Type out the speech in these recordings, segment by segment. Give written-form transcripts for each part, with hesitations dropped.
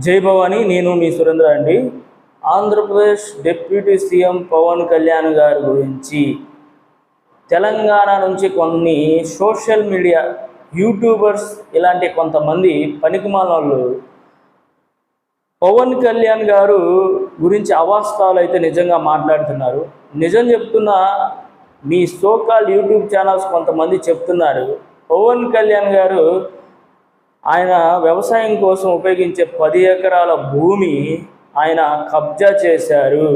జై భవాని. నేను మీ సురేంద్ర అండి. ఆంధ్రప్రదేశ్ డిప్యూటీ సీఎం పవన్ కళ్యాణ్ గారి గురించి తెలంగాణ నుంచి కొన్ని సోషల్ మీడియా యూట్యూబర్స్ ఇలాంటి కొంతమంది పనికిమాలోళ్ళు పవన్ కళ్యాణ్ గారు గురించి అవాస్తవాలు అయితే నిజంగా మాట్లాడుతున్నారు. నిజం చెప్తున్నా, మీ సోకాల్ యూట్యూబ్ ఛానల్స్ కొంతమంది చెప్తున్నారు పవన్ కళ్యాణ్ గారు ఆయన వ్యవసాయం కోసం ఉపయోగించే 10 ఎకరాల భూమి ఆయన కబ్జా చేశారు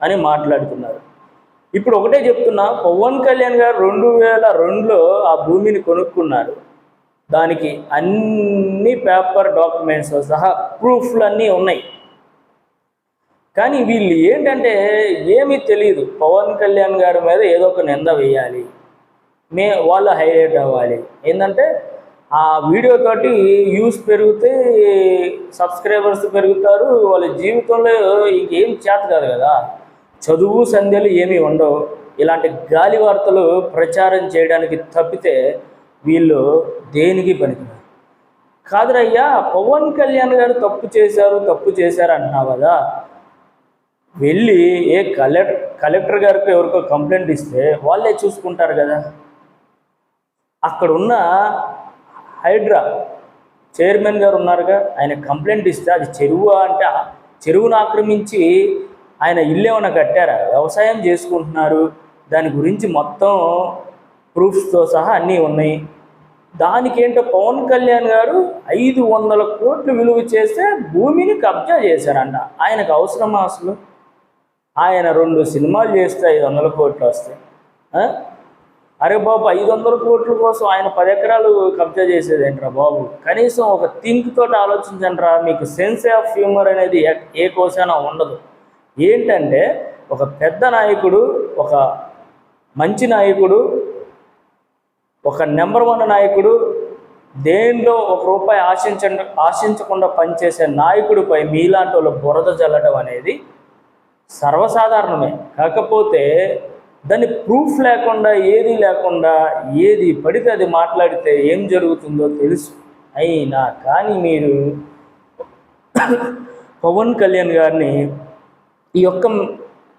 అని మాట్లాడుతున్నారు. ఇప్పుడు ఒకటే చెప్తున్నా, పవన్ కళ్యాణ్ గారు 2002లో ఆ భూమిని కొనుక్కున్నారు. దానికి అన్ని పేపర్ డాక్యుమెంట్స్ సహా ప్రూఫ్లన్నీ ఉన్నాయి. కానీ వీళ్ళు ఏంటంటే ఏమీ తెలియదు. పవన్ కళ్యాణ్ గారి మీద ఏదో ఒక నింద వేయాలి, వాళ్ళు హైలైట్ అవ్వాలి. ఏంటంటే ఆ వీడియోతోటి వ్యూస్ పెరిగితే సబ్స్క్రైబర్స్ పెరుగుతారు. వాళ్ళ జీవితంలో ఇంకేం చేత కాదు కదా, చదువు సంధ్యలు ఏమీ ఉండవు. ఇలాంటి గాలి వార్తలు ప్రచారం చేయడానికి తప్పితే వీళ్ళు దేనికి పనికిరారు. కాదురయ్యా, పవన్ కళ్యాణ్ గారు తప్పు చేశారు అంటున్నావు కదా, వెళ్ళి కలెక్టర్ గారికి ఎవరికో కంప్లైంట్ ఇస్తే వాళ్ళే చూసుకుంటారు కదా. అక్కడున్న హైడ్రా చైర్మన్ గారు ఉన్నారుగా, ఆయన కంప్లైంట్ ఇస్తే అది చెరువు అంటే చెరువును ఆక్రమించి ఆయన ఇల్లు ఏమైనా కట్టారా? వ్యవసాయం చేసుకుంటున్నారు, దాని గురించి మొత్తం ప్రూఫ్స్తో సహా అన్నీ ఉన్నాయి. దానికేంటో పవన్ కళ్యాణ్ గారు 500 కోట్లు విలువ చేస్తే భూమిని కబ్జా చేశారంట. ఆయనకు అవసరమా అసలు? ఆయన 2 సినిమాలు చేస్తే 500 కోట్లు వస్తాయి. అరే బాబు, 500 కోట్ల కోసం ఆయన 10 ఎకరాలు కబ్జా చేసేదేంట్రా బాబు? కనీసం ఒక థింక్ తోటి ఆలోచించండిరా. మీకు సెన్స్ ఆఫ్ హ్యూమర్ అనేది ఏ కోసైనా ఉండదు. ఏంటంటే ఒక పెద్ద నాయకుడు, ఒక మంచి నాయకుడు, ఒక నెంబర్ 1 నాయకుడు, దేనిలో ₹1 ఆశించకుండా పనిచేసే నాయకుడిపై మీలాంటి వాళ్ళు బురద జల్లడం అనేది సర్వసాధారణమే. కాకపోతే దాన్ని ప్రూఫ్ లేకుండా, ఏది లేకుండా, ఏది పడితే అది మాట్లాడితే ఏం జరుగుతుందో తెలుసు. అయినా కానీ మీరు పవన్ కళ్యాణ్ గారిని ఈ యొక్క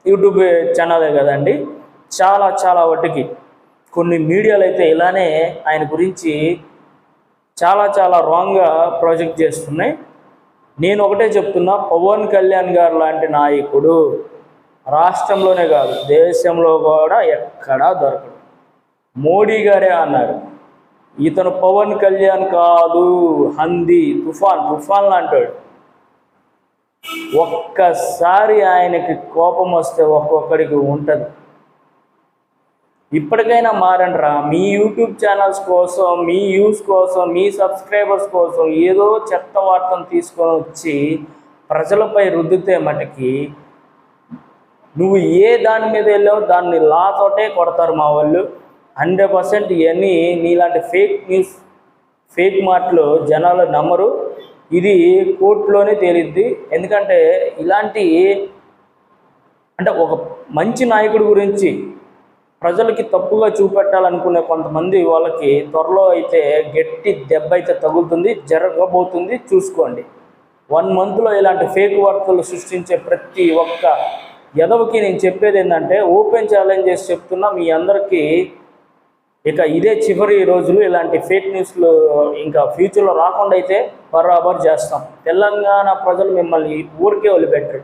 యూట్యూబ్ ఛానలే కదండి, చాలా వాటికి కొన్ని మీడియాలు అయితే ఇలానే ఆయన గురించి చాలా రాంగ్గా ప్రాజెక్ట్ చేస్తున్నాయి. నేను ఒకటే చెప్తున్నా, పవన్ కళ్యాణ్ గారు లాంటి నాయకుడు రాష్ట్రంలోనే కాదు, దేశంలో కూడా ఎక్కడా దొరకడు. మోడీ గారే అన్నారు, ఇతను పవన్ కళ్యాణ్ కాదు, హంది తుఫాన్ లాంటాడు. ఒక్కసారి ఆయనకి కోపం వస్తే ఒక్కొక్కడికి ఉంటుంది. ఇప్పటికైనా మారండిరా. మీ యూట్యూబ్ ఛానల్స్ కోసం, మీ వ్యూస్ కోసం, మీ సబ్స్క్రైబర్స్ కోసం ఏదో చెత్త వార్తను తీసుకొని వచ్చి ప్రజలపై రుద్దితే మటుకి నువ్వు ఏ దాని మీద వెళ్ళావు దాన్ని లాతోటే కొడతారు మా వాళ్ళు. 100% ఇవన్నీ నీలాంటి ఫేక్ న్యూస్, ఫేక్ మాటలు జనాలు నమ్మరు. ఇది కోర్టులోనే తేలిద్ది. ఎందుకంటే ఇలాంటి అంటే ఒక మంచి నాయకుడి గురించి ప్రజలకి తప్పుగా చూపెట్టాలనుకునే కొంతమంది వాళ్ళకి త్వరలో అయితే గట్టి దెబ్బ అయితే తగులుతుంది, జరగబోతుంది. చూసుకోండి. 1 మంత్లో ఇలాంటి ఫేక్ వార్తలు సృష్టించే ప్రతి ఒక్క ఎదవకి నేను చెప్పేది ఏంటంటే, ఓపెన్ ఛాలెంజ్ చేసి చెప్తున్నా, మీ అందరికీ ఇక ఇదే చివరి రోజులు. ఇలాంటి ఫేక్ న్యూస్లు ఇంకా ఫ్యూచర్లో రాకుండా అయితే బరాబర్ చేస్తాం. తెలంగాణ ప్రజలు మిమ్మల్ని ఊరికే వదిలిపెట్టరు.